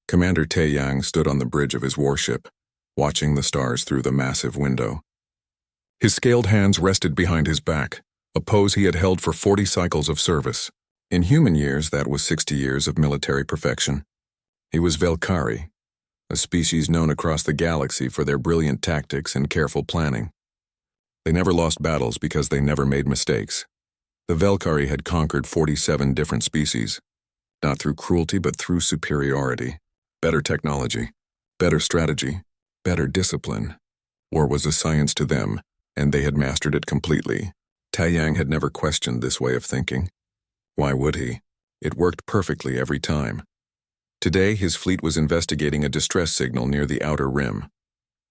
Commander Taeyang stood on the bridge of his warship, watching the stars through the massive window. His scaled hands rested behind his back, a pose he had held for 40 cycles of service. In human years, that was 60 years of military perfection. He was Velkari, a species known across the galaxy for their brilliant tactics and careful planning. They never lost battles because they never made mistakes. The Velkari had conquered 47 different species, not through cruelty but through superiority. Better technology, better strategy, better discipline. War was a science to them, and they had mastered it completely. Taeyang had never questioned this way of thinking. Why would he? It worked perfectly every time. Today, his fleet was investigating a distress signal near the outer rim.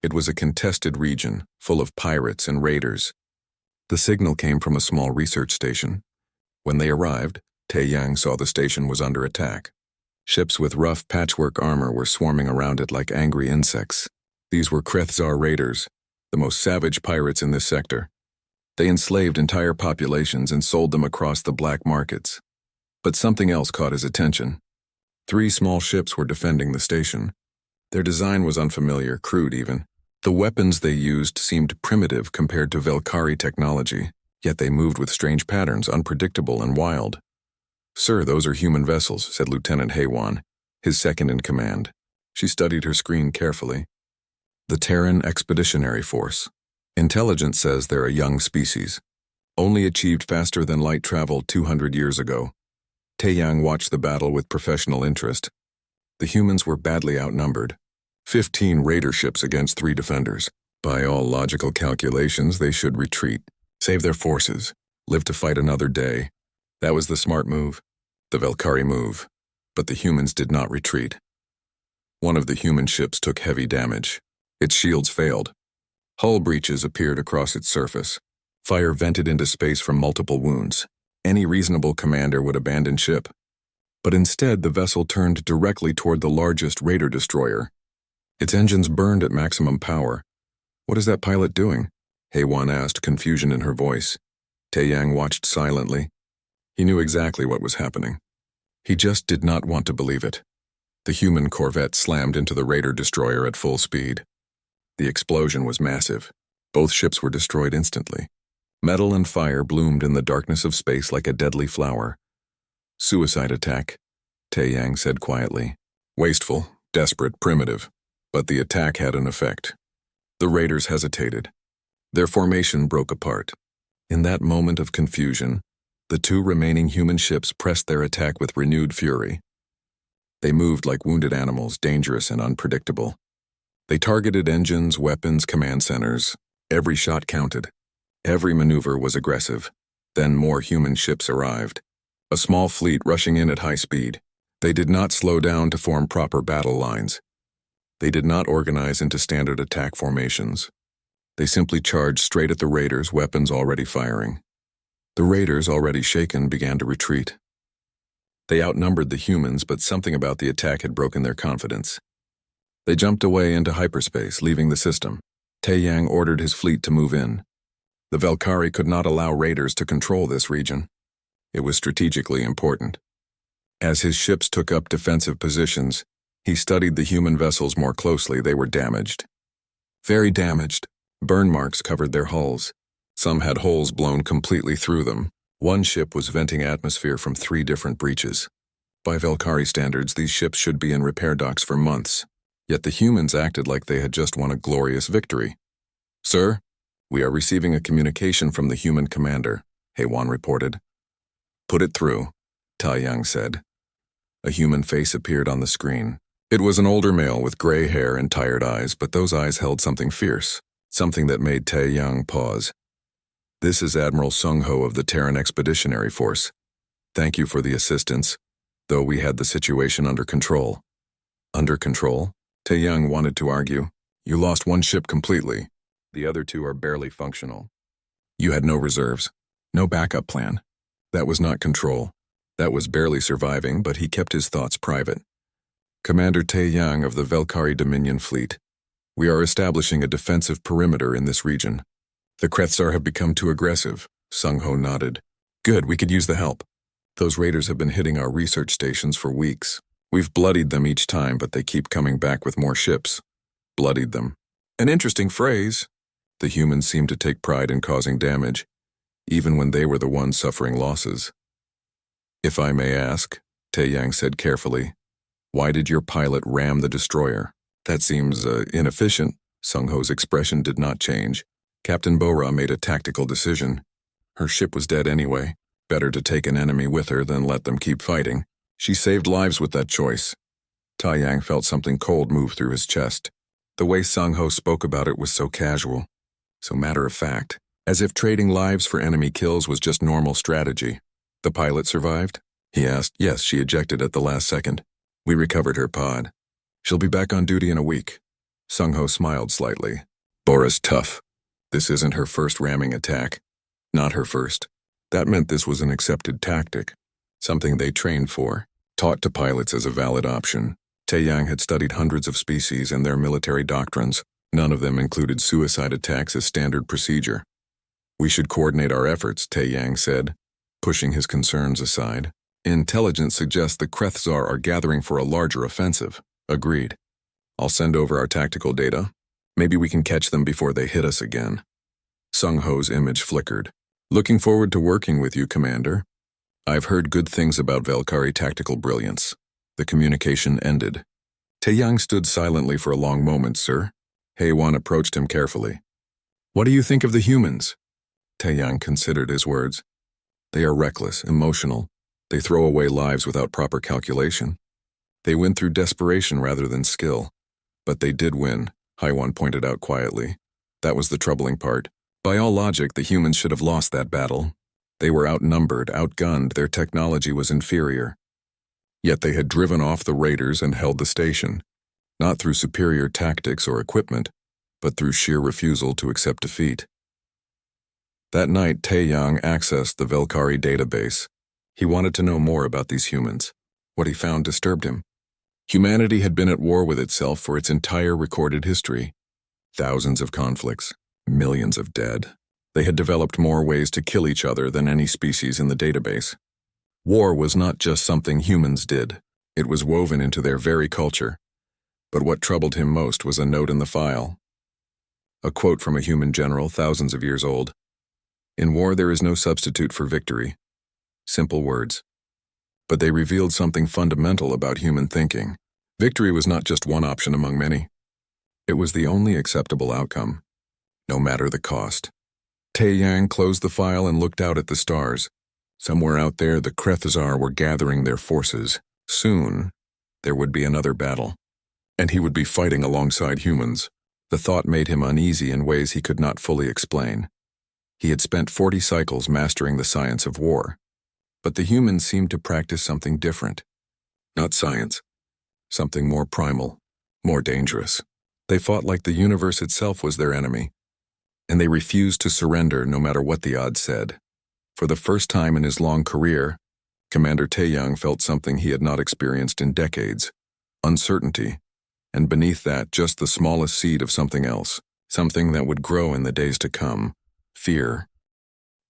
It was a contested region, full of pirates and raiders. The signal came from a small research station. When they arrived, Taeyang saw the station was under attack. Ships with rough patchwork armor were swarming around it like angry insects. These were Krethzar raiders, the most savage pirates in this sector. They enslaved entire populations and sold them across the black markets. But something else caught his attention. 3 small ships were defending the station. Their design was unfamiliar, crude even. The weapons they used seemed primitive compared to Velkari technology, yet they moved with strange patterns, unpredictable and wild. "Sir, those are human vessels," said Lieutenant Haywan, his second in command. She studied her screen carefully. "The Terran Expeditionary Force. Intelligence says they're a young species. Only achieved faster than light travel 200 years ago." Taeyang watched the battle with professional interest. The humans were badly outnumbered. 15 raider ships against 3 defenders. By all logical calculations, they should retreat, save their forces, live to fight another day. That was the smart move, the Velkari move. But the humans did not retreat. One of the human ships took heavy damage. Its shields failed. Hull breaches appeared across its surface. Fire vented into space from multiple wounds. Any reasonable commander would abandon ship. But instead, the vessel turned directly toward the largest raider destroyer. Its engines burned at maximum power. "What is that pilot doing?" Haywan asked, confusion in her voice. Taeyang watched silently. He knew exactly what was happening. He just did not want to believe it. The human corvette slammed into the raider destroyer at full speed. The explosion was massive. Both ships were destroyed instantly. Metal and fire bloomed in the darkness of space like a deadly flower. "Suicide attack," Taeyang said quietly. "Wasteful, desperate, primitive. But the attack had an effect." The raiders hesitated. Their formation broke apart. In that moment of confusion, the 2 remaining human ships pressed their attack with renewed fury. They moved like wounded animals, dangerous and unpredictable. They targeted engines, weapons, command centers. Every shot counted. Every maneuver was aggressive. Then more human ships arrived. A small fleet rushing in at high speed. They did not slow down to form proper battle lines. They did not organize into standard attack formations. They simply charged straight at the raiders, weapons already firing. The raiders, already shaken, began to retreat. They outnumbered the humans, but something about the attack had broken their confidence. They jumped away into hyperspace, leaving the system. Taeyang ordered his fleet to move in. The Velkari could not allow raiders to control this region. It was strategically important. As his ships took up defensive positions, he studied the human vessels more closely. They were damaged. Very damaged. Burn marks covered their hulls. Some had holes blown completely through them. One ship was venting atmosphere from 3 different breaches. By Velkari standards, these ships should be in repair docks for months. Yet the humans acted like they had just won a glorious victory. "Sir, we are receiving a communication from the human commander," Haywan reported. "Put it through," Taeyang said. A human face appeared on the screen. It was an older male with gray hair and tired eyes, but those eyes held something fierce, something that made Taeyang pause. "This is Admiral Sung-ho of the Terran Expeditionary Force. Thank you for the assistance, though we had the situation under control." "Under control?" Taeyang wanted to argue. "You lost 1 ship completely. The other 2 are barely functional. You had no reserves, no backup plan. That was not control. That was barely surviving," but he kept his thoughts private. "Commander Taeyang of the Velkari Dominion Fleet. We are establishing a defensive perimeter in this region. The Krethzar have become too aggressive." Sung-ho nodded. "Good, we could use the help. Those raiders have been hitting our research stations for weeks. We've bloodied them each time, but they keep coming back with more ships. Bloodied them. An interesting phrase. The humans seem to take pride in causing damage, even when they were the ones suffering losses. If I may ask, Tae-Yang said carefully, why did your pilot ram the destroyer? That seems inefficient. Sung-Ho's expression did not change. Captain Bo-Ra made a tactical decision. Her ship was dead anyway. Better to take an enemy with her than let them keep fighting. She saved lives with that choice. Tae-Yang felt something cold move through his chest. The way Sung-Ho spoke about it was so casual, so matter-of-fact, as if trading lives for enemy kills was just normal strategy. The pilot survived? He asked. Yes, she ejected at the last second. We recovered her pod. She'll be back on duty in a week. Sung-Ho smiled slightly. Bora's tough. This isn't her first ramming attack. Not her first. That meant this was an accepted tactic. Something they trained for, taught to pilots as a valid option. Tae-Yang had studied hundreds of species and their military doctrines. None of them included suicide attacks as standard procedure. We should coordinate our efforts, Tae-Yang said, pushing his concerns aside. Intelligence suggests the Krethzar are gathering for a larger offensive. Agreed. I'll send over our tactical data. Maybe we can catch them before they hit us again. Sung-Ho's image flickered. Looking forward to working with you, Commander. I've heard good things about Valkyrie tactical brilliance. The communication ended. Tae-Yang stood silently for a long moment, sir. Hae-Won approached him carefully. What do you think of the humans? Tae-Yang considered his words. They are reckless, emotional. They throw away lives without proper calculation. They win through desperation rather than skill. But they did win, Hae-Won pointed out quietly. That was the troubling part. By all logic, the humans should have lost that battle. They were outnumbered, outgunned, their technology was inferior. Yet they had driven off the raiders and held the station, not through superior tactics or equipment, but through sheer refusal to accept defeat. That night, Tae-Yang accessed the Valkyrie database. He wanted to know more about these humans. What he found disturbed him. Humanity had been at war with itself for its entire recorded history. Thousands of conflicts, millions of dead. They had developed more ways to kill each other than any species in the database. War was not just something humans did. It was woven into their very culture. But what troubled him most was a note in the file. A quote from a human general thousands of years old. In war there is no substitute for victory. Simple words. But they revealed something fundamental about human thinking. Victory was not just one option among many. It was the only acceptable outcome, no matter the cost. Tae-Yang closed the file and looked out at the stars. Somewhere out there, the Krethzar were gathering their forces. Soon, there would be another battle. And he would be fighting alongside humans. The thought made him uneasy in ways he could not fully explain. He had spent 40 cycles mastering the science of war. But the humans seemed to practice something different. Not science. Something more primal, more dangerous. They fought like the universe itself was their enemy. And they refused to surrender no matter what the odds said. For the first time in his long career, Commander Tae-Yang felt something he had not experienced in decades. Uncertainty. And beneath that, just the smallest seed of something else. Something that would grow in the days to come. Fear.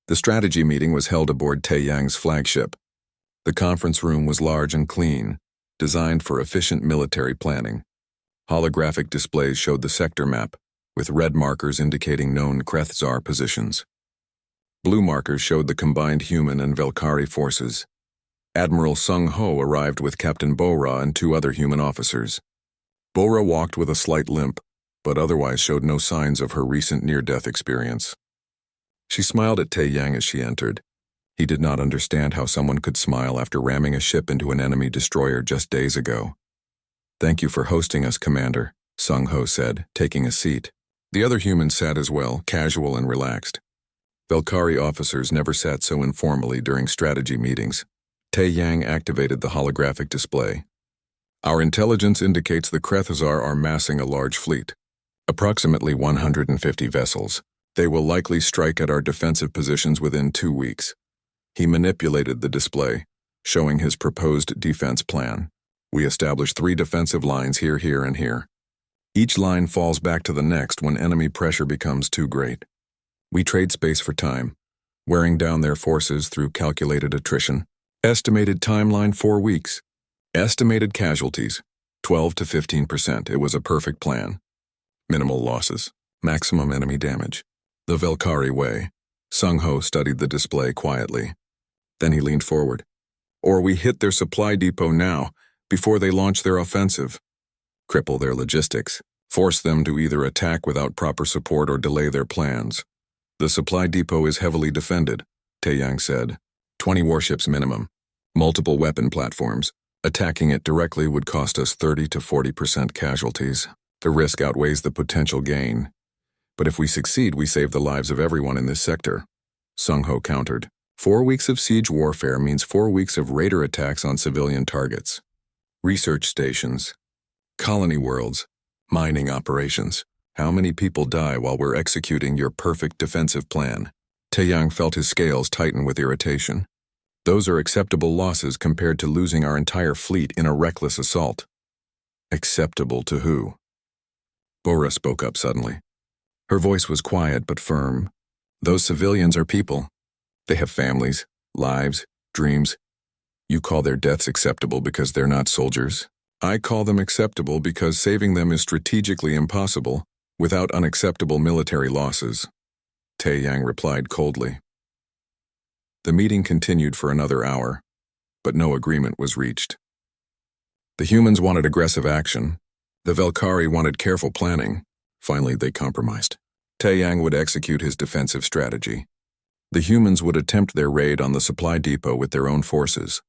The strategy meeting was held aboard Tae-Yang's flagship. The conference room was large and clean, designed for efficient military planning. Holographic displays showed the sector map, with red markers indicating known Krethzar positions. Blue markers showed the combined human and Valkyrie forces. Admiral Sung-Ho arrived with Captain Bo-Ra and 2 other human officers. Bo-Ra walked with a slight limp, but otherwise showed no signs of her recent near-death experience. She smiled at Tae-Yang as she entered. He did not understand how someone could smile after ramming a ship into an enemy destroyer just days ago. Thank you for hosting us, Commander, Sung-Ho said, taking a seat. The other humans sat as well, casual and relaxed. Valkyrie officers never sat so informally during strategy meetings. Tae-Yang activated the holographic display. Our intelligence indicates the Krethzar are massing a large fleet. Approximately 150 vessels. They will likely strike at our defensive positions within 2 weeks. He manipulated the display, showing his proposed defense plan. We establish 3 defensive lines here, here, and here. Each line falls back to the next when enemy pressure becomes too great. We trade space for time, wearing down their forces through calculated attrition. Estimated timeline 4 weeks. Estimated casualties, 12 to 15%. It was a perfect plan. Minimal losses, maximum enemy damage. The Valkyrie way. Sung-Ho studied the display quietly. Then he leaned forward. Or we hit their supply depot now, before they launch their offensive. Cripple their logistics. Force them to either attack without proper support or delay their plans. The supply depot is heavily defended, Taeyang said. 20 warships minimum. Multiple weapon platforms. Attacking it directly would cost us 30 to 40% casualties. The risk outweighs the potential gain. But if we succeed, we save the lives of everyone in this sector. Sung-Ho countered. 4 weeks of siege warfare means 4 weeks of raider attacks on civilian targets. Research stations. Colony worlds. Mining operations. How many people die while we're executing your perfect defensive plan? Taeyang felt his scales tighten with irritation. Those are acceptable losses compared to losing our entire fleet in a reckless assault. Acceptable to who? Bora spoke up suddenly. Her voice was quiet but firm. Those civilians are people. They have families, lives, dreams. You call their deaths acceptable because they're not soldiers. I call them acceptable because saving them is strategically impossible without unacceptable military losses. Taeyang replied coldly. The meeting continued for another hour, but no agreement was reached. The humans wanted aggressive action. The Valkyrie wanted careful planning. Finally, they compromised. Taeyang would execute his defensive strategy. The humans would attempt their raid on the supply depot with their own forces.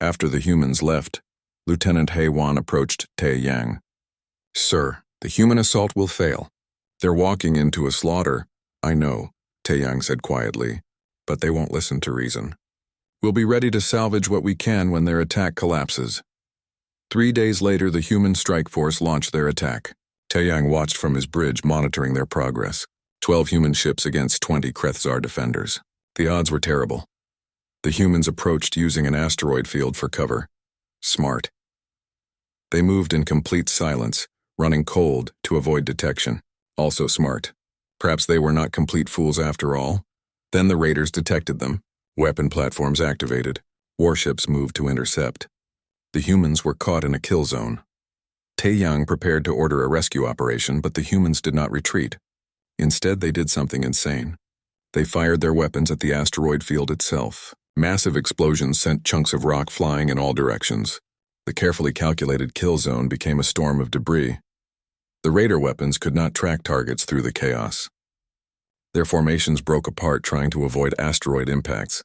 After the humans left, Lieutenant Haewon approached Taeyang. Sir, the human assault will fail. They're walking into a slaughter. I know, Taeyang said quietly, but they won't listen to reason. We'll be ready to salvage what we can when their attack collapses. 3 days later, the human strike force launched their attack. Taeyang watched from his bridge, monitoring their progress. 12 human ships against 20 Krethzar defenders. The odds were terrible. The humans approached using an asteroid field for cover. Smart. They moved in complete silence, running cold to avoid detection. Also smart. Perhaps they were not complete fools after all. Then the raiders detected them. Weapon platforms activated. Warships moved to intercept. The humans were caught in a kill zone. Taeyang prepared to order a rescue operation, but the humans did not retreat. Instead, they did something insane. They fired their weapons at the asteroid field itself. Massive explosions sent chunks of rock flying in all directions. The carefully calculated kill zone became a storm of debris. The raider weapons could not track targets through the chaos. Their formations broke apart, trying to avoid asteroid impacts.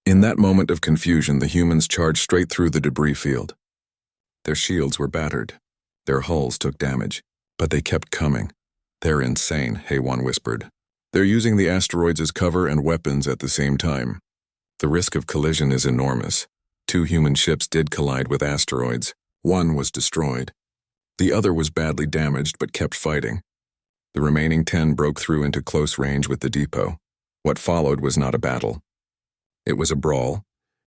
In that moment of confusion, the humans charged straight through the debris field. Their shields were battered. Their hulls took damage, but they kept coming. They're insane, Haewon whispered. They're using the asteroids as cover and weapons at the same time. The risk of collision is enormous. 2 human ships did collide with asteroids. 1 was destroyed. The other was badly damaged but kept fighting. The remaining 10 broke through into close range with the depot. What followed was not a battle. It was a brawl.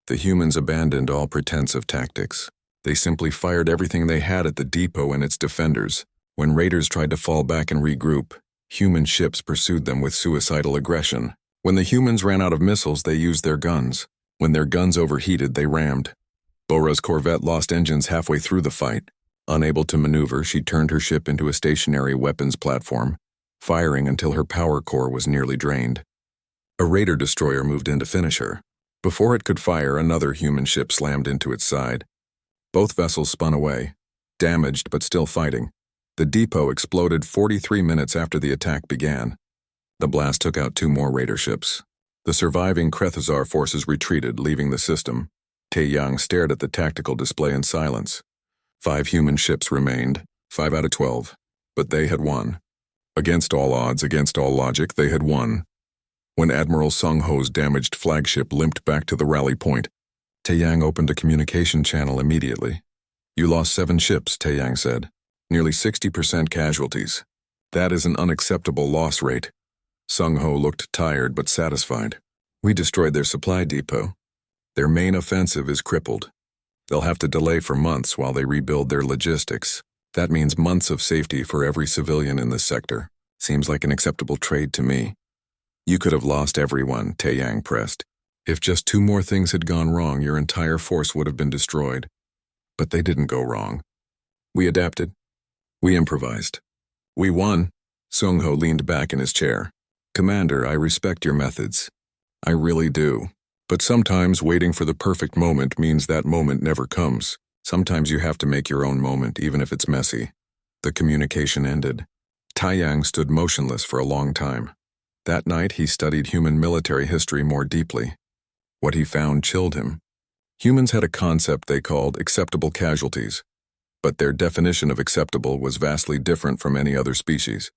The humans abandoned all pretense of tactics. They simply fired everything they had at the depot and its defenders. When raiders tried to fall back and regroup, human ships pursued them with suicidal aggression. When the humans ran out of missiles, they used their guns. When their guns overheated, they rammed. Bora's corvette lost engines halfway through the fight. Unable to maneuver, she turned her ship into a stationary weapons platform, firing until her power core was nearly drained. A raider destroyer moved in to finish her. Before it could fire, another human ship slammed into its side. Both vessels spun away, damaged but still fighting. The depot exploded 43 minutes after the attack began. The blast took out 2 more raider ships. The surviving Krethzar forces retreated, leaving the system. Taeyang stared at the tactical display in silence. 5 human ships remained, 5 out of 12, but they had won. Against all odds, against all logic, they had won. When Admiral Sung-Ho's damaged flagship limped back to the rally point, Taeyang opened a communication channel immediately. You lost 7 ships, Taeyang said. Nearly 60% casualties. That is an unacceptable loss rate. Sung-Ho looked tired but satisfied. We destroyed their supply depot. Their main offensive is crippled. They'll have to delay for months while they rebuild their logistics. That means months of safety for every civilian in this sector. Seems like an acceptable trade to me. You could have lost everyone, Taeyang pressed. If just 2 more things had gone wrong, your entire force would have been destroyed. But they didn't go wrong. We adapted. We improvised. We won. Sung-ho leaned back in his chair. Commander, I respect your methods. I really do. But sometimes waiting for the perfect moment means that moment never comes. Sometimes you have to make your own moment, even if it's messy. The communication ended. Taeyang stood motionless for a long time. That night he studied human military history more deeply. What he found chilled him. Humans had a concept they called acceptable casualties, but their definition of acceptable was vastly different from any other species.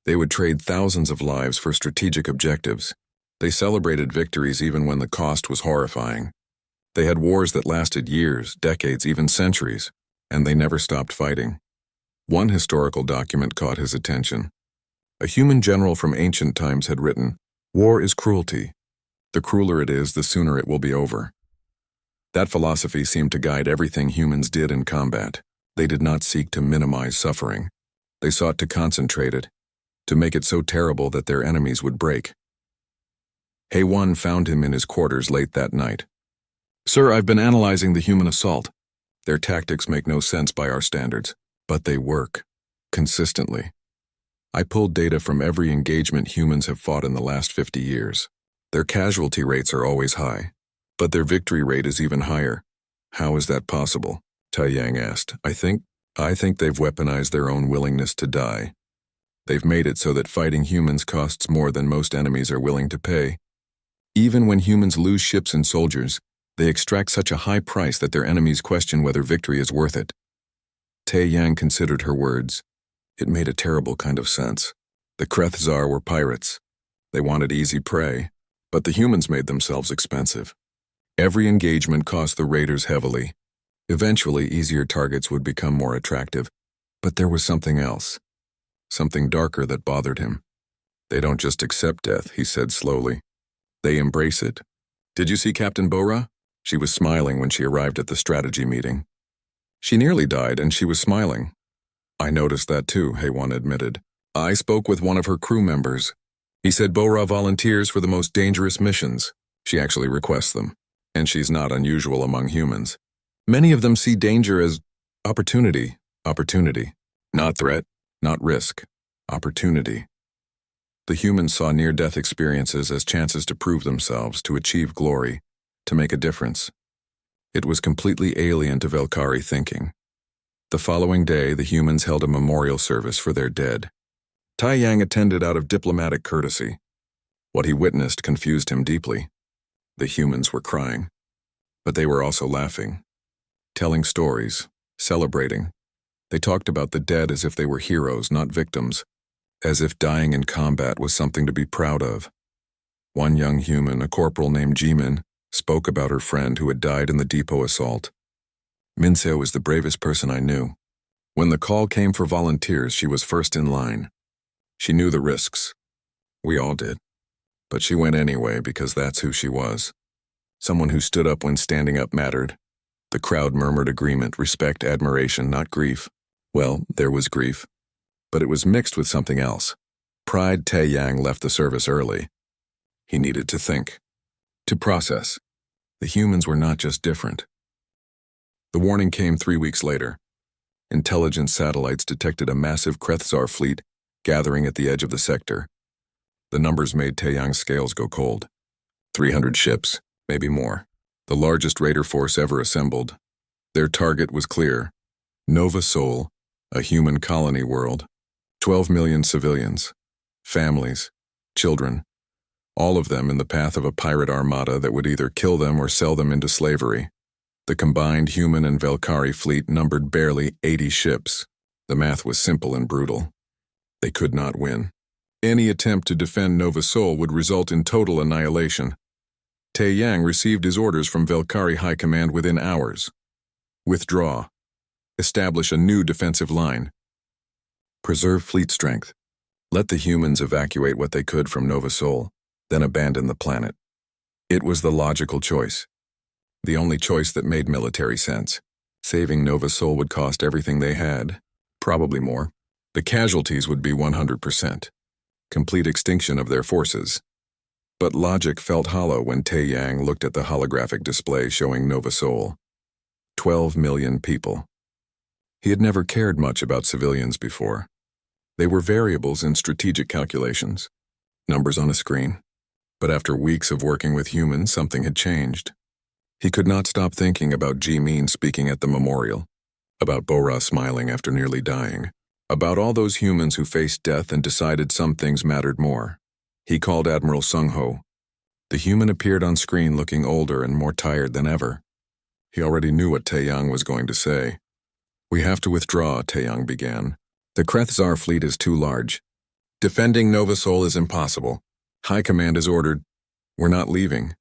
They would trade thousands of lives for strategic objectives. They celebrated victories even when the cost was horrifying. They had wars that lasted years, decades, even centuries, and they never stopped fighting. One historical document caught his attention. A human general from ancient times had written, "War is cruelty. The crueler it is, the sooner it will be over." That philosophy seemed to guide everything humans did in combat. They did not seek to minimize suffering. They sought to concentrate it, to make it so terrible that their enemies would break. Hae-won found him in his quarters late that night. "Sir, I've been analyzing the human assault. Their tactics make no sense by our standards, but they work. Consistently. I pulled data from every engagement humans have fought in the last 50 years. Their casualty rates are always high, but their victory rate is even higher. How is that possible?" Taeyang asked. I think they've weaponized their own willingness to die. They've made it so that fighting humans costs more than most enemies are willing to pay. Even when humans lose ships and soldiers, they extract such a high price that their enemies question whether victory is worth it. Taeyang considered her words. It made a terrible kind of sense. The Krethzar were pirates. They wanted easy prey, but the humans made themselves expensive. Every engagement cost the raiders heavily. Eventually, easier targets would become more attractive, but there was something else. Something darker that bothered him. They don't just accept death, he said slowly. They embrace it. Did you see Captain Bora? She was smiling when she arrived at the strategy meeting. She nearly died and she was smiling. I noticed that too, Hae-won admitted. I spoke with one of her crew members. He said Bora volunteers for the most dangerous missions. She actually requests them, and she's not unusual among humans. Many of them see danger as opportunity. Not threat, not risk. Opportunity. The humans saw near-death experiences as chances to prove themselves, to achieve glory, to make a difference. It was completely alien to Velkari thinking. The following day, the humans held a memorial service for their dead. Taeyang attended out of diplomatic courtesy. What he witnessed confused him deeply. The humans were crying, but they were also laughing, telling stories, celebrating. They talked about the dead as if they were heroes, not victims, as if dying in combat was something to be proud of. One young human, a corporal named Jimin, spoke about her friend who had died in the depot assault. Minseo was the bravest person I knew. When the call came for volunteers, she was first in line. She knew the risks. We all did. But she went anyway because that's who she was. Someone who stood up when standing up mattered. The crowd murmured agreement, respect, admiration, not grief. Well, there was grief, but it was mixed with something else. Pride. Taeyang left the service early. He needed to think, to process. The humans were not just different. The warning came 3 weeks later. Intelligence satellites detected a massive Krethzar fleet gathering at the edge of the sector. The numbers made Taeyang's scales go cold. 300 ships, maybe more. The largest raider force ever assembled. Their target was clear. Nova Sol, a human colony world. 12 million civilians, families, children, all of them in the path of a pirate armada that would either kill them or sell them into slavery. The combined human and Velkari fleet numbered barely 80 ships. The math was simple and brutal. They could not win. Any attempt to defend Nova Sol would result in total annihilation. Taeyang received his orders from Velkari High Command within hours. Withdraw. Establish a new defensive line. Preserve fleet strength. Let the humans evacuate what they could from Nova Sol, then abandon the planet. It was the logical choice. The only choice that made military sense. Saving Nova Sol would cost everything they had, probably more. The casualties would be 100%. Complete extinction of their forces. But logic felt hollow when Taeyang looked at the holographic display showing Nova Sol. 12 million people. He had never cared much about civilians before. They were variables in strategic calculations, numbers on a screen. But after weeks of working with humans, something had changed. He could not stop thinking about Ji-Min speaking at the memorial, about Bora smiling after nearly dying, about all those humans who faced death and decided some things mattered more. He called Admiral Sung-ho. The human appeared on screen looking older and more tired than ever. He already knew what Taeyang was going to say. "We have to withdraw," Taeyang began. "The Kreth-Zar fleet is too large. Defending Nova Sol is impossible. High Command has ordered. We're not leaving."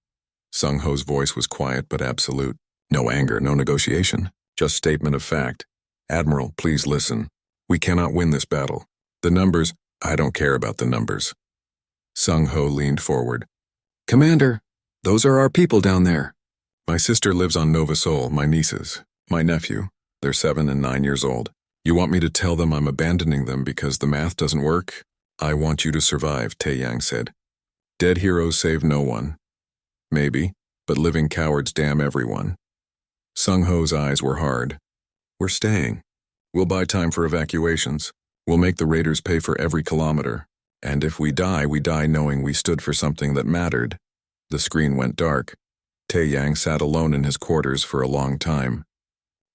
Sung-ho's voice was quiet but absolute. No anger, no negotiation, just statement of fact. "Admiral, please listen. We cannot win this battle. The numbers, I don't care about the numbers." Sung-ho leaned forward. "Commander, those are our people down there." "My sister lives on Nova Sol, my nieces, my nephew. They're 7 and 9 years old. You want me to tell them I'm abandoning them because the math doesn't work? I want you to survive," Taeyang said. "Dead heroes save no one. Maybe, but living cowards damn everyone." Sung-ho's eyes were hard. "We're staying. We'll buy time for evacuations. We'll make the raiders pay for every kilometer. And if we die knowing we stood for something that mattered." The screen went dark. Taeyang sat alone in his quarters for a long time.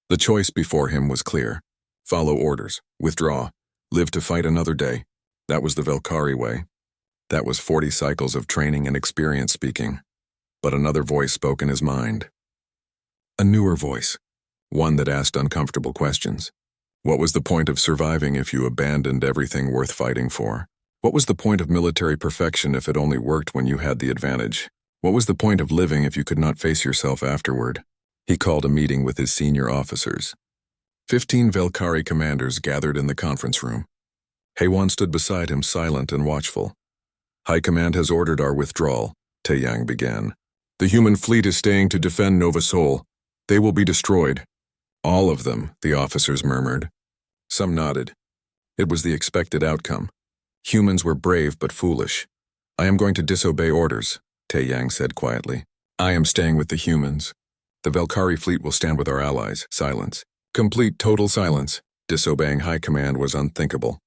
The choice before him was clear. Follow orders, withdraw, live to fight another day. That was the Velkari way. That was 40 cycles of training and experience speaking. But another voice spoke in his mind. A newer voice, one that asked uncomfortable questions. What was the point of surviving if you abandoned everything worth fighting for? What was the point of military perfection if it only worked when you had the advantage? What was the point of living if you could not face yourself afterward? He called a meeting with his senior officers. 15 Velkari commanders gathered in the conference room. Haewon stood beside him, silent and watchful. "High Command has ordered our withdrawal," Taeyang began. "The human fleet is staying to defend Nova Sol. They will be destroyed." "All of them," the officers murmured. Some nodded. It was the expected outcome. Humans were brave but foolish. "I am going to disobey orders," Taeyang said quietly. "I am staying with the humans. The Velkari fleet will stand with our allies." Silence. Complete total silence. Disobeying High Command was unthinkable.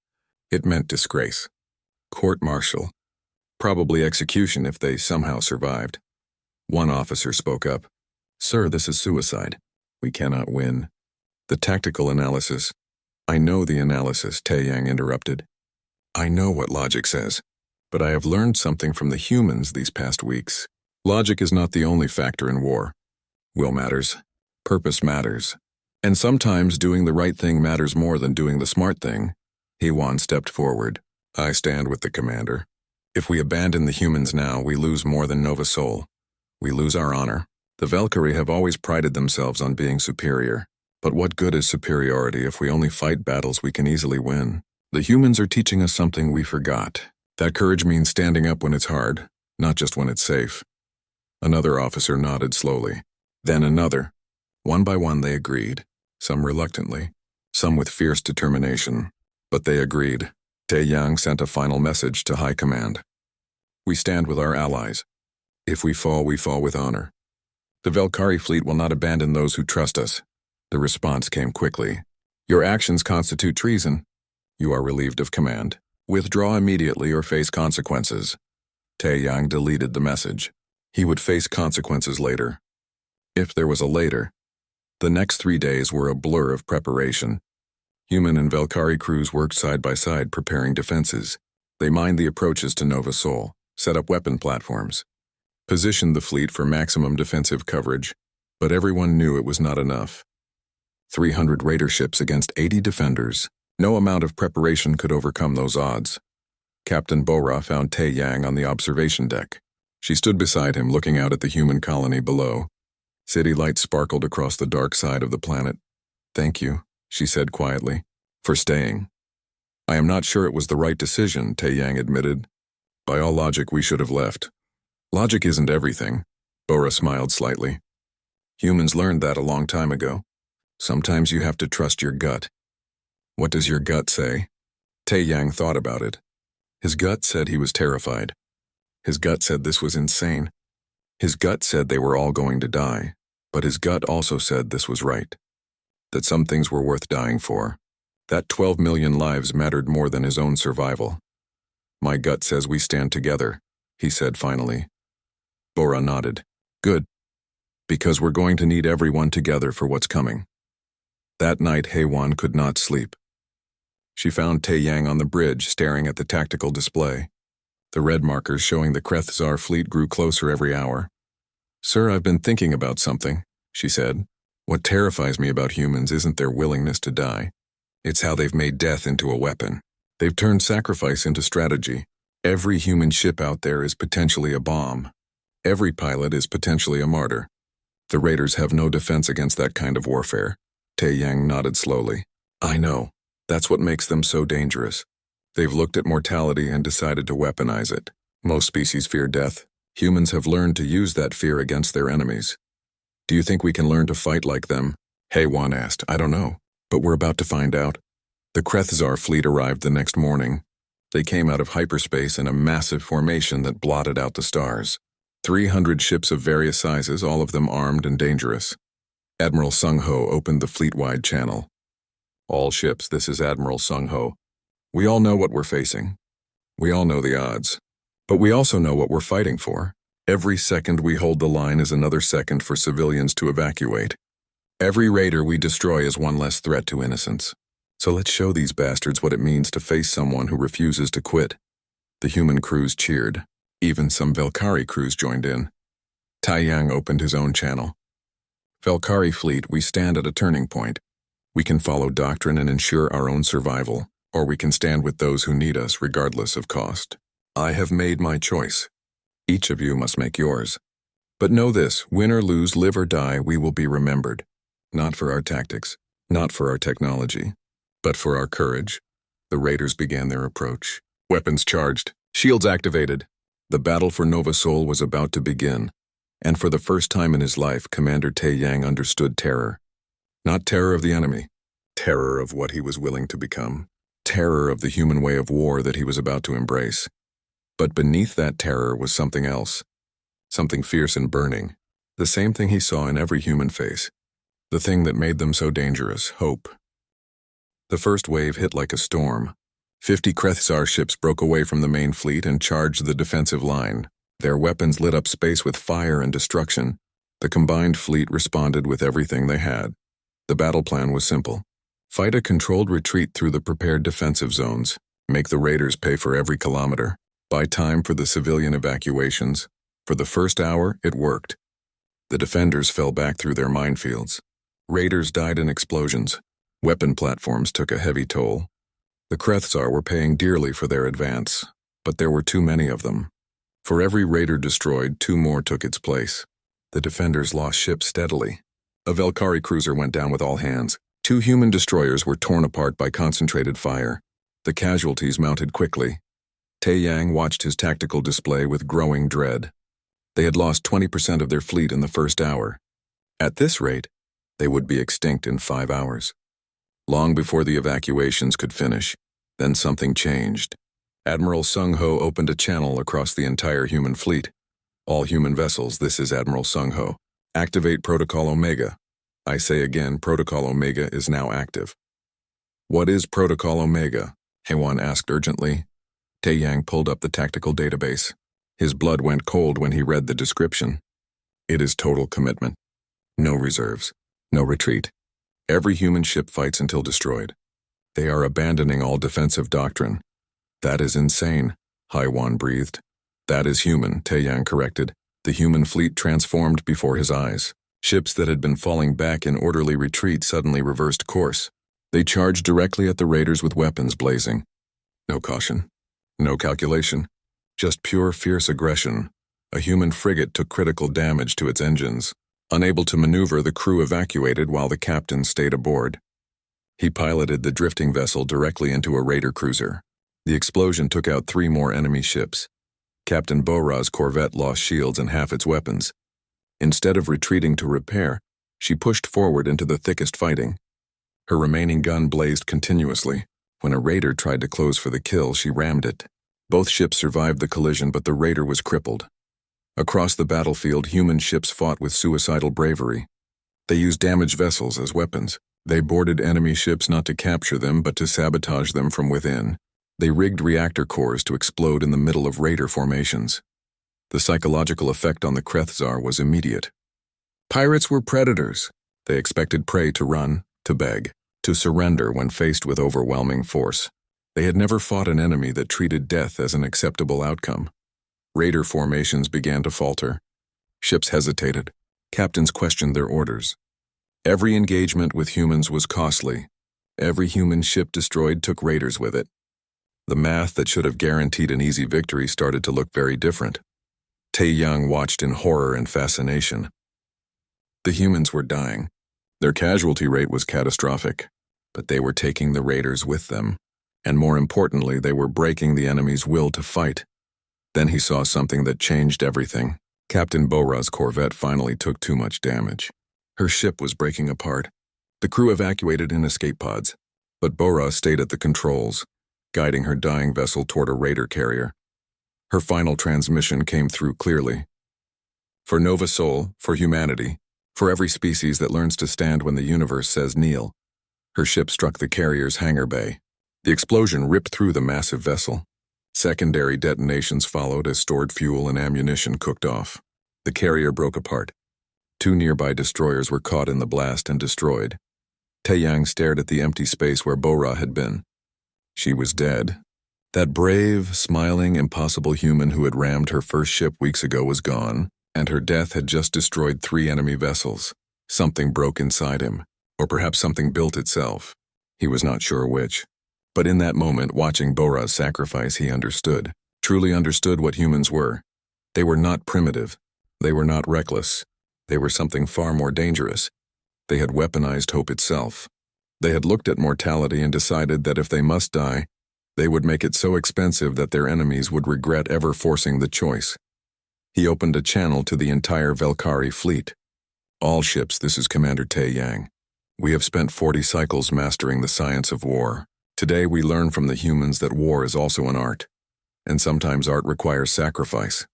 It meant disgrace. Court-martial. Probably execution if they somehow survived. One officer spoke up. "Sir, this is suicide. We cannot win." "The tactical analysis." "I know the analysis," Taeyang interrupted. "I know what logic says. But I have learned something from the humans these past weeks. Logic is not the only factor in war. Will matters. Purpose matters. And sometimes doing the right thing matters more than doing the smart thing." Haewon stepped forward. "I stand with the commander. If we abandon the humans now, we lose more than Nova Sol. We lose our honor. The Valkyrie have always prided themselves on being superior. But what good is superiority if we only fight battles we can easily win? The humans are teaching us something we forgot. That courage means standing up when it's hard, not just when it's safe." Another officer nodded slowly. Then another. One by one they agreed, some reluctantly, some with fierce determination. But they agreed. Taeyang sent a final message to High Command. "We stand with our allies. If we fall with honor. The Velkari fleet will not abandon those who trust us." The response came quickly. "Your actions constitute treason. You are relieved of command. Withdraw immediately or face consequences." Taeyang deleted the message. He would face consequences later. If there was a later. The next 3 days were a blur of preparation. Human and Velkari crews worked side by side preparing defenses. They mined the approaches to Nova Sol, set up weapon platforms, positioned the fleet for maximum defensive coverage, but everyone knew it was not enough. 300 raider ships against 80 defenders. No amount of preparation could overcome those odds. Captain Bora found Taeyang on the observation deck. She stood beside him, looking out at the human colony below. City lights sparkled across the dark side of the planet. "Thank you," she said quietly, "for staying." "I am not sure it was the right decision," Taeyang admitted. "By all logic, we should have left." "Logic isn't everything," Bora smiled slightly. "Humans learned that a long time ago. Sometimes you have to trust your gut." "What does your gut say?" Taeyang thought about it. His gut said he was terrified. His gut said this was insane. His gut said they were all going to die. But his gut also said this was right, that some things were worth dying for, that 12 million lives mattered more than his own survival. My gut says we stand together, he said finally. Bora nodded. Good. Because we're going to need everyone together for what's coming. That night, Heywan could not sleep. She found Taeyang on the bridge, staring at the tactical display. The red markers showing the Krethzar fleet grew closer every hour. Sir, I've been thinking about something, she said. What terrifies me about humans isn't their willingness to die. It's how they've made death into a weapon. They've turned sacrifice into strategy. Every human ship out there is potentially a bomb. Every pilot is potentially a martyr. The Raiders have no defense against that kind of warfare. Taeyang nodded slowly. I know. That's what makes them so dangerous. They've looked at mortality and decided to weaponize it. Most species fear death. Humans have learned to use that fear against their enemies. Do you think we can learn to fight like them? Heywan asked. I don't know, but we're about to find out. The Krethzar fleet arrived the next morning. They came out of hyperspace in a massive formation that blotted out the stars. 300 ships of various sizes, all of them armed and dangerous. Admiral Sung-ho opened the fleet-wide channel. All ships, this is Admiral Sung-ho. We all know what we're facing. We all know the odds. But we also know what we're fighting for. Every second we hold the line is another second for civilians to evacuate. Every raider we destroy is one less threat to innocence. So let's show these bastards what it means to face someone who refuses to quit. The human crews cheered. Even some Velkari crews joined in. Taeyang opened his own channel. Velkari fleet, we stand at a turning point. We can follow doctrine and ensure our own survival, or we can stand with those who need us regardless of cost. I have made my choice. Each of you must make yours. But know this, win or lose, live or die, we will be remembered. Not for our tactics, not for our technology, but for our courage. The raiders began their approach. Weapons charged, shields activated. The battle for Nova Sol was about to begin, and for the first time in his life, Commander Taeyang understood terror. Not terror of the enemy, terror of what he was willing to become, terror of the human way of war that he was about to embrace. But beneath that terror was something else, something fierce and burning, the same thing he saw in every human face, the thing that made them so dangerous, hope. The first wave hit like a storm. 50 Krethzar ships broke away from the main fleet and charged the defensive line. Their weapons lit up space with fire and destruction. The combined fleet responded with everything they had. The battle plan was simple. Fight a controlled retreat through the prepared defensive zones. Make the raiders pay for every kilometer. Buy time for the civilian evacuations. For the first hour, it worked. The defenders fell back through their minefields. Raiders died in explosions. Weapon platforms took a heavy toll. The Krethzar were paying dearly for their advance, but there were too many of them. For every raider destroyed, 2 more took its place. The defenders lost ships steadily. A Velkari cruiser went down with all hands. 2 human destroyers were torn apart by concentrated fire. The casualties mounted quickly. Taeyang watched his tactical display with growing dread. They had lost 20% of their fleet in the first hour. At this rate, they would be extinct in 5 hours. Long before the evacuations could finish, then something changed. Admiral Sung-ho opened a channel across the entire human fleet. All human vessels, this is Admiral Sung-ho. Activate Protocol Omega. I say again, Protocol Omega is now active. What is Protocol Omega? Heywan asked urgently. Taeyang pulled up the tactical database. His blood went cold when he read the description. It is total commitment. No reserves. No retreat. Every human ship fights until destroyed. They are abandoning all defensive doctrine. That is insane, Heywan breathed. That is human, Taeyang corrected. The human fleet transformed before his eyes. Ships that had been falling back in orderly retreat suddenly reversed course. They charged directly at the raiders with weapons blazing. No caution. No calculation. Just pure fierce aggression. A human frigate took critical damage to its engines. Unable to maneuver, the crew evacuated while the captain stayed aboard. He piloted the drifting vessel directly into a raider cruiser. The explosion took out 3 more enemy ships. Captain Bora's corvette lost shields and half its weapons. Instead of retreating to repair, she pushed forward into the thickest fighting. Her remaining gun blazed continuously. When a raider tried to close for the kill, she rammed it. Both ships survived the collision, but the raider was crippled. Across the battlefield, human ships fought with suicidal bravery. They used damaged vessels as weapons. They boarded enemy ships not to capture them but to sabotage them from within. They rigged reactor cores to explode in the middle of raider formations. The psychological effect on the Krethzar was immediate. Pirates were predators. They expected prey to run, to beg, to surrender when faced with overwhelming force. They had never fought an enemy that treated death as an acceptable outcome. Raider formations began to falter. Ships hesitated. Captains questioned their orders. Every engagement with humans was costly. Every human ship destroyed took raiders with it. The math that should have guaranteed an easy victory started to look very different. Tae-Yang watched in horror and fascination. The humans were dying. Their casualty rate was catastrophic, but they were taking the raiders with them. And more importantly, they were breaking the enemy's will to fight. Then he saw something that changed everything. Captain Bora's corvette finally took too much damage. Her ship was breaking apart. The crew evacuated in escape pods, but Bora stayed at the controls, guiding her dying vessel toward a raider carrier. Her final transmission came through clearly. For Nova Sol, for humanity, for every species that learns to stand when the universe says kneel. Her ship struck the carrier's hangar bay. The explosion ripped through the massive vessel. Secondary detonations followed as stored fuel and ammunition cooked off. The carrier broke apart. 2 nearby destroyers were caught in the blast and destroyed. Tae-Yang stared at the empty space where Bora had been. She was dead. That brave, smiling, impossible human who had rammed her first ship weeks ago was gone, and her death had just destroyed 3 enemy vessels. Something broke inside him, or perhaps something built itself. He was not sure which. But in that moment, watching Bora's sacrifice, he understood, truly understood what humans were. They were not primitive. They were not reckless. They were something far more dangerous. They had weaponized hope itself. They had looked at mortality and decided that if they must die, they would make it so expensive that their enemies would regret ever forcing the choice. He opened a channel to the entire Velkari fleet. All ships, this is Commander Tae-Yang. We have spent 40 cycles mastering the science of war. Today we learn from the humans that war is also an art, and sometimes art requires sacrifice.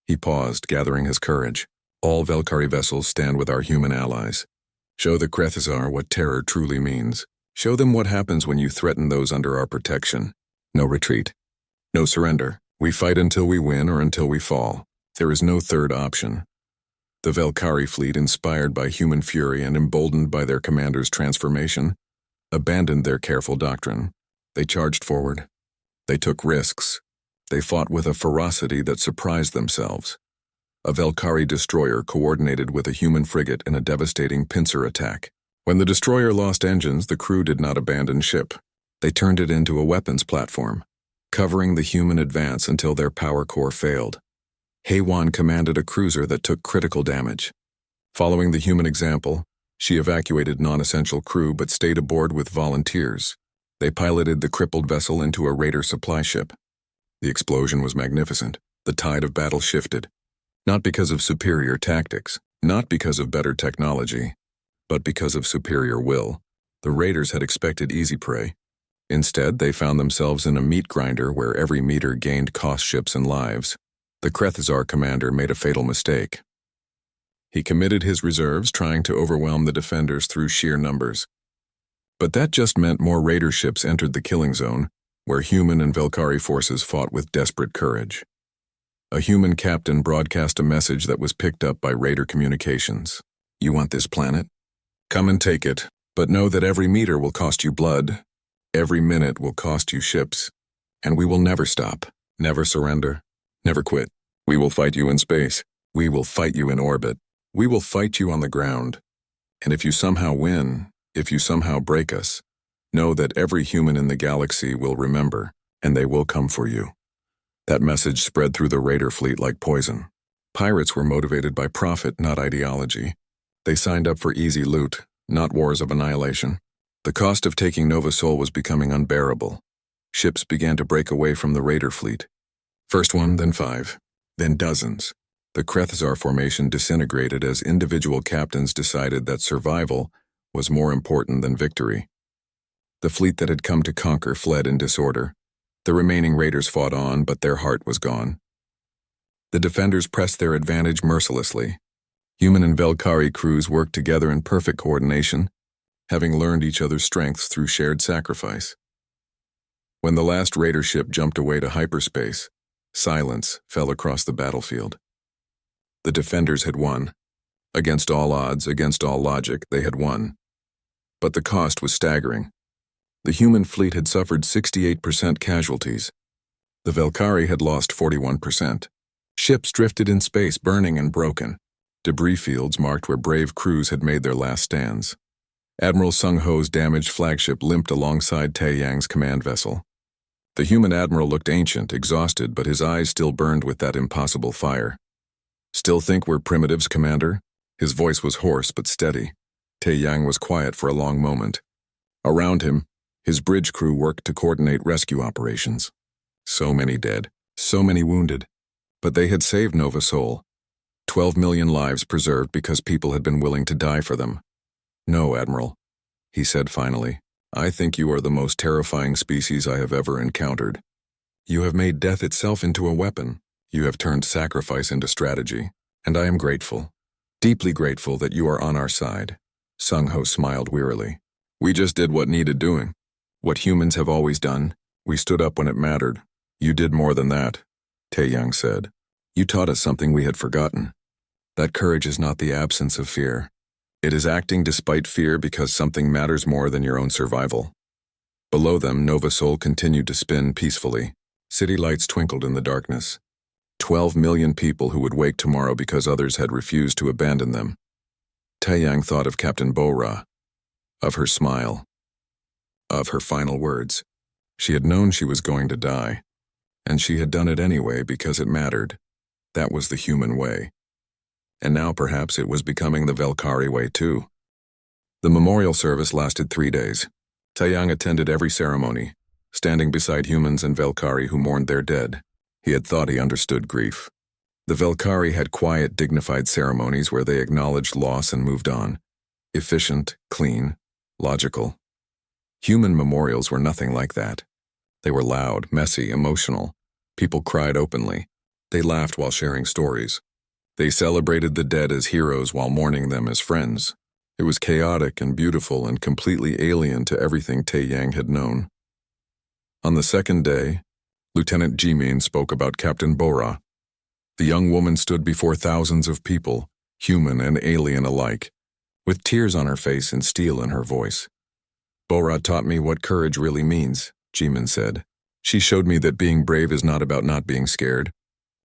He paused, gathering his courage. All Velkari vessels stand with our human allies. Show the Krethzar what terror truly means. Show them what happens when you threaten those under our protection. No retreat. No surrender. We fight until we win or until we fall. There is no third option. The Velkari fleet, inspired by human fury and emboldened by their commander's transformation, abandoned their careful doctrine. They charged forward. They took risks. They fought with a ferocity that surprised themselves. A Velkari destroyer coordinated with a human frigate in a devastating pincer attack. When the destroyer lost engines, the crew did not abandon ship. They turned it into a weapons platform, covering the human advance until their power core failed. Haewon commanded a cruiser that took critical damage. Following the human example, she evacuated non-essential crew but stayed aboard with volunteers. They piloted the crippled vessel into a raider supply ship. The explosion was magnificent. The tide of battle shifted. Not because of superior tactics, not because of better technology, but because of superior will. The raiders had expected easy prey. Instead, they found themselves in a meat grinder where every meter gained cost ships and lives. The Krethzar commander made a fatal mistake. He committed his reserves, trying to overwhelm the defenders through sheer numbers. But that just meant more raider ships entered the killing zone, where human and Velkari forces fought with desperate courage. A human captain broadcast a message that was picked up by raider communications. You want this planet? Come and take it, but know that every meter will cost you blood. Every minute will cost you ships. And we will never stop, never surrender, never quit. We will fight you in space. We will fight you in orbit. We will fight you on the ground. And if you somehow win, if you somehow break us, know that every human in the galaxy will remember, and they will come for you. That message spread through the raider fleet like poison. Pirates were motivated by profit, not ideology. They signed up for easy loot, not wars of annihilation. The cost of taking Nova Sol was becoming unbearable. Ships began to break away from the raider fleet. First one, then 5, then dozens. The Krethzar formation disintegrated as individual captains decided that survival was more important than victory. The fleet that had come to conquer fled in disorder. The remaining raiders fought on, but their heart was gone. The defenders pressed their advantage mercilessly. Human and Velkari crews worked together in perfect coordination, having learned each other's strengths through shared sacrifice. When the last raider ship jumped away to hyperspace, silence fell across the battlefield. The defenders had won. Against all odds, against all logic, they had won. But the cost was staggering. The human fleet had suffered 68% casualties. The Velkari had lost 41%. Ships drifted in space, burning and broken. Debris fields marked where brave crews had made their last stands. Admiral Sung Ho's damaged flagship limped alongside Taeyang's command vessel. The human admiral looked ancient, exhausted, but his eyes still burned with that impossible fire. "Still think we're primitives, Commander?" His voice was hoarse but steady. Taeyang was quiet for a long moment. Around him, his bridge crew worked to coordinate rescue operations. So many dead, so many wounded. But they had saved Nova Sol. 12 million lives preserved because people had been willing to die for them. "No, Admiral," he said finally. "I think you are the most terrifying species I have ever encountered. You have made death itself into a weapon. You have turned sacrifice into strategy. And I am grateful, deeply grateful that you are on our side." Sung Ho smiled wearily. "We just did what needed doing. What humans have always done. We stood up when it mattered. You did more than that," Taeyang said. "You taught us something we had forgotten. That courage is not the absence of fear. It is acting despite fear because something matters more than your own survival." Below them, Nova Sol continued to spin peacefully. City lights twinkled in the darkness. 12 million people who would wake tomorrow because others had refused to abandon them. Taeyang thought of Captain Bo-Ra, of her smile, of her final words. She had known she was going to die, and she had done it anyway because it mattered. That was the human way. And now perhaps it was becoming the Velkari way too. The memorial service lasted 3 days. Taeyang attended every ceremony, standing beside humans and Velkari who mourned their dead. He had thought he understood grief. The Velkari had quiet, dignified ceremonies where they acknowledged loss and moved on. Efficient, clean, logical. Human memorials were nothing like that. They were loud, messy, emotional. People cried openly. They laughed while sharing stories. They celebrated the dead as heroes while mourning them as friends. It was chaotic and beautiful and completely alien to everything Taeyang had known. On the second day, Lieutenant Jimin spoke about Captain Bo-Ra. The young woman stood before thousands of people, human and alien alike, with tears on her face and steel in her voice. "Bo-Ra taught me what courage really means," Jimin said. "She showed me that being brave is not about not being scared.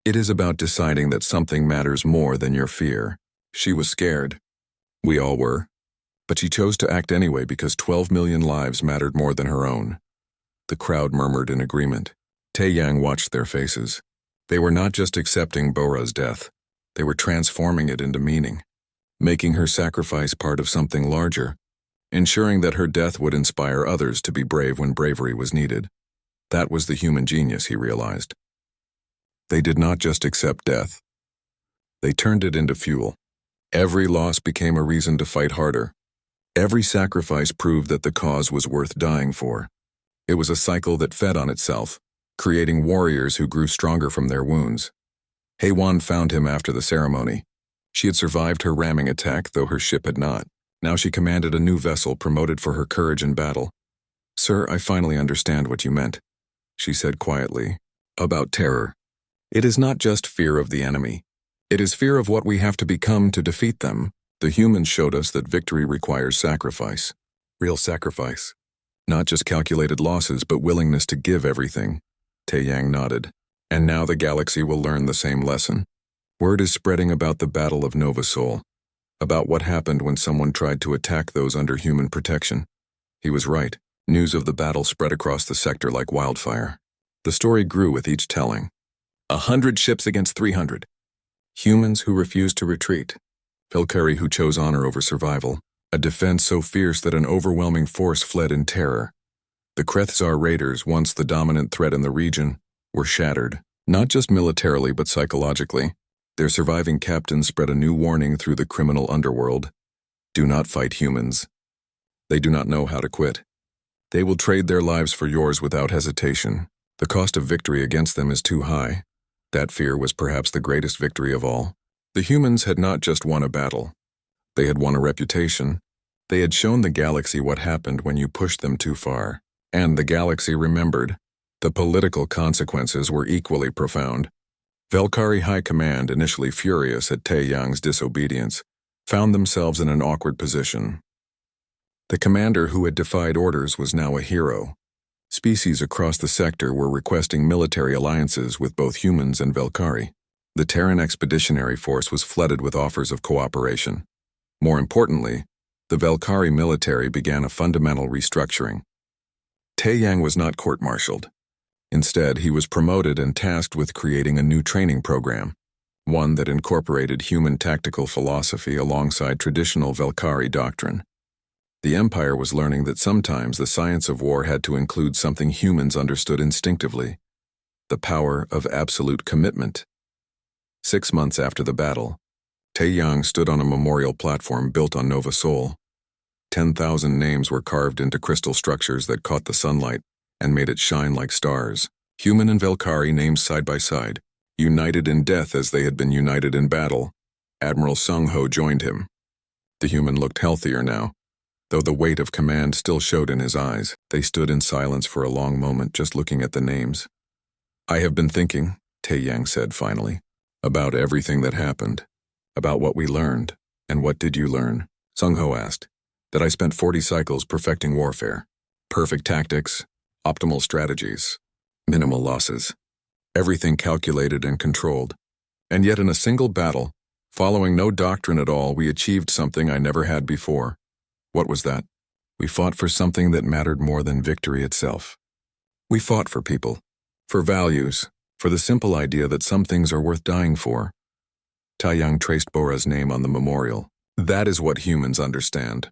It is about deciding that something matters more than your fear." She was scared. We all were. But she chose to act anyway because 12 million lives mattered more than her own. The crowd murmured in agreement. Taeyang watched their faces. They were not just accepting Bo-Ra's death. They were transforming it into meaning, making her sacrifice part of something larger, ensuring that her death would inspire others to be brave when bravery was needed. That was the human genius, he realized. They did not just accept death. They turned it into fuel. Every loss became a reason to fight harder. Every sacrifice proved that the cause was worth dying for. It was a cycle that fed on itself, creating warriors who grew stronger from their wounds. Haewon found him after the ceremony. She had survived her ramming attack, though her ship had not. Now she commanded a new vessel promoted for her courage in battle. "Sir, I finally understand what you meant," she said quietly, "about terror. It is not just fear of the enemy. It is fear of what we have to become to defeat them." The humans showed us that victory requires sacrifice. Real sacrifice. Not just calculated losses, but willingness to give everything. Taeyang nodded. "And now the galaxy will learn the same lesson. Word is spreading about the Battle of Nova Sol, about what happened when someone tried to attack those under human protection." He was right. News of the battle spread across the sector like wildfire. The story grew with each telling. 100 ships against 300. Humans who refused to retreat. Velkari who chose honor over survival. A defense so fierce that an overwhelming force fled in terror. The Krethzar raiders, once the dominant threat in the region, were shattered, not just militarily but psychologically. Their surviving captains spread a new warning through the criminal underworld. Do not fight humans. They do not know how to quit. They will trade their lives for yours without hesitation. The cost of victory against them is too high. That fear was perhaps the greatest victory of all. The humans had not just won a battle. They had won a reputation. They had shown the galaxy what happened when you pushed them too far. And the galaxy remembered. The political consequences were equally profound. Velkari High Command, initially furious at Taeyang's disobedience, found themselves in an awkward position. The commander who had defied orders was now a hero. Species across the sector were requesting military alliances with both humans and Velkari. The Terran Expeditionary Force was flooded with offers of cooperation. More importantly, the Velkari military began a fundamental restructuring. Taeyang was not court-martialed. Instead, he was promoted and tasked with creating a new training program, one that incorporated human tactical philosophy alongside traditional Velkari doctrine. The Empire was learning that sometimes the science of war had to include something humans understood instinctively: the power of absolute commitment. 6 months after the battle, Taeyang stood on a memorial platform built on Nova Sol. 10,000 names were carved into crystal structures that caught the sunlight and made it shine like stars. Human and Velkari named side by side, united in death as they had been united in battle. Admiral Sung Ho joined him. The human looked healthier now, though the weight of command still showed in his eyes. They stood in silence for a long moment, just looking at the names. "I have been thinking," Taeyang said finally, "about everything that happened, about what we learned." "And what did you learn?" Sung Ho asked. "That I spent 40 cycles perfecting warfare. Perfect tactics, optimal strategies, minimal losses. Everything calculated and controlled. And yet in a single battle, following no doctrine at all, we achieved something I never had before. What was that? We fought for something that mattered more than victory itself. We fought for people, for values, for the simple idea that some things are worth dying for." Taeyang traced Bora's name on the memorial. "That is what humans understand.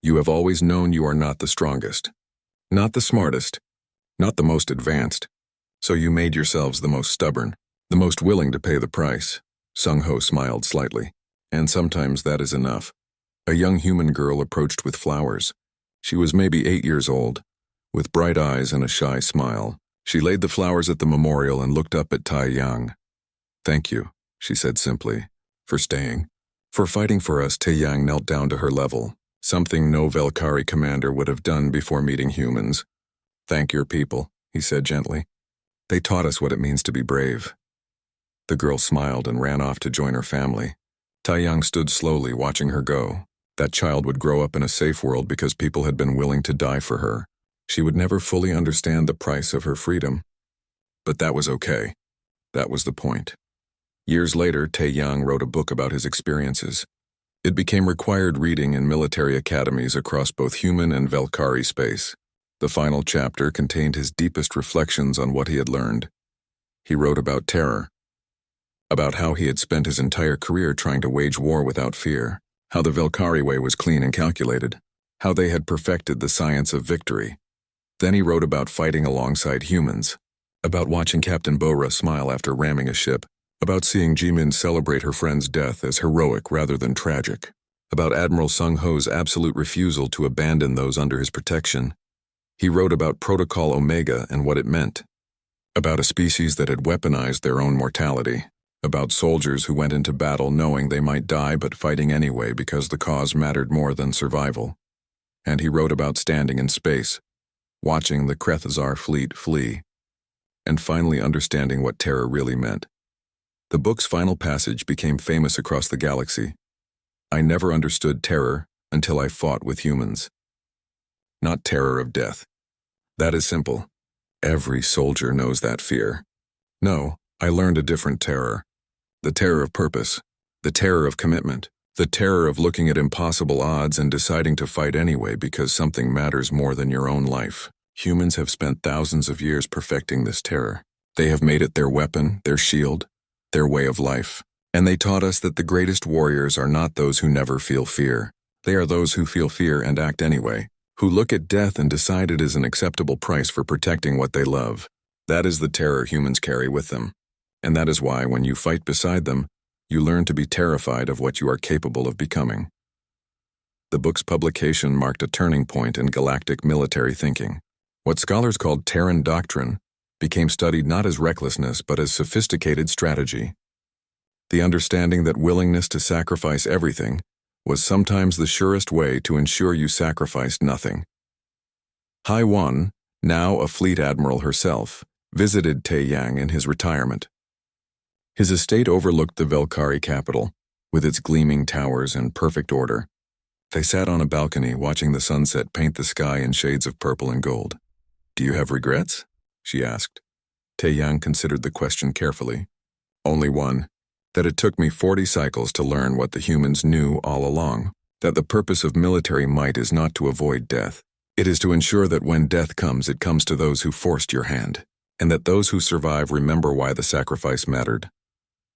You have always known you are not the strongest, not the smartest, not the most advanced. So you made yourselves the most stubborn, the most willing to pay the price." Sung Ho smiled slightly. "And sometimes that is enough." A young human girl approached with flowers. She was maybe 8 years old, with bright eyes and a shy smile. She laid the flowers at the memorial and looked up at Taeyang. "Thank you," she said simply, "for staying. For fighting for us." Taeyang knelt down to her level, something no Velkari commander would have done before meeting humans. "Thank your people," he said gently. "They taught us what it means to be brave." The girl smiled and ran off to join her family. Taeyang stood slowly, watching her go. That child would grow up in a safe world because people had been willing to die for her. She would never fully understand the price of her freedom. But that was okay. That was the point. Years later, Taeyang wrote a book about his experiences. It became required reading in military academies across both human and Velkari space. The final chapter contained his deepest reflections on what he had learned. He wrote about terror, about how he had spent his entire career trying to wage war without fear, how the Velkari way was clean and calculated, how they had perfected the science of victory. Then he wrote about fighting alongside humans, about watching Captain Bora smile after ramming a ship, about seeing Jimin celebrate her friend's death as heroic rather than tragic, about Admiral Sung Ho's absolute refusal to abandon those under his protection. He wrote about Protocol Omega and what it meant, about a species that had weaponized their own mortality, about soldiers who went into battle knowing they might die but fighting anyway because the cause mattered more than survival. And he wrote about standing in space, watching the Krethazar fleet flee, and finally understanding what terror really meant. The book's final passage became famous across the galaxy. "I never understood terror until I fought with humans." Not terror of death. That is simple. Every soldier knows that fear. No, I learned a different terror. The terror of purpose. The terror of commitment. The terror of looking at impossible odds and deciding to fight anyway because something matters more than your own life. Humans have spent thousands of years perfecting this terror. They have made it their weapon, their shield, their way of life. And they taught us that the greatest warriors are not those who never feel fear. They are those who feel fear and act anyway, who look at death and decide it is an acceptable price for protecting what they love. That is the terror humans carry with them. And that is why, when you fight beside them, you learn to be terrified of what you are capable of becoming. The book's publication marked a turning point in galactic military thinking. What scholars called Terran doctrine became studied not as recklessness but as sophisticated strategy. The understanding that willingness to sacrifice everything was sometimes the surest way to ensure you sacrificed nothing. Hai Wan, now a fleet admiral herself, visited Taeyang in his retirement. His estate overlooked the Velkari capital, with its gleaming towers and perfect order. They sat on a balcony watching the sunset paint the sky in shades of purple and gold. "Do you have regrets?" she asked. Taeyang considered the question carefully. "Only one. That it took me 40 cycles to learn what the humans knew all along, that the purpose of military might is not to avoid death. It is to ensure that when death comes, it comes to those who forced your hand, and that those who survive remember why the sacrifice mattered."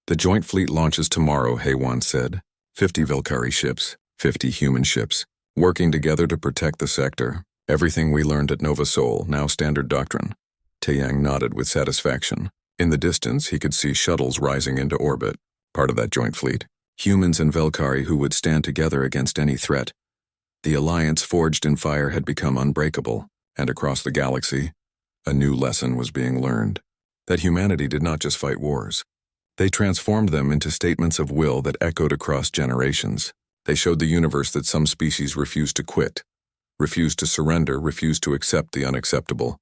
"The joint fleet launches tomorrow," Haywan said. 50 Velkari ships, 50 human ships, working together to protect the sector. Everything we learned at Nova Sol, now standard doctrine. Taeyang nodded with satisfaction. In the distance, he could see shuttles rising into orbit, part of that joint fleet. Humans and Velkari who would stand together against any threat. The alliance forged in fire had become unbreakable, and across the galaxy, a new lesson was being learned. That humanity did not just fight wars. They transformed them into statements of will that echoed across generations. They showed the universe that some species refused to quit, refused to surrender, refused to accept the unacceptable.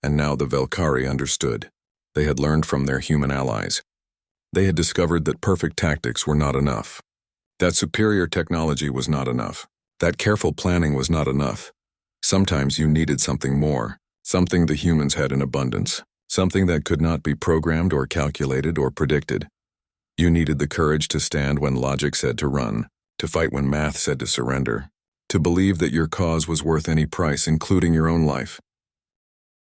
And now the Velkari understood. They had learned from their human allies. They had discovered that perfect tactics were not enough. That superior technology was not enough. That careful planning was not enough. Sometimes you needed something more, something the humans had in abundance, something that could not be programmed or calculated or predicted. You needed the courage to stand when logic said to run, to fight when math said to surrender, to believe that your cause was worth any price, including your own life.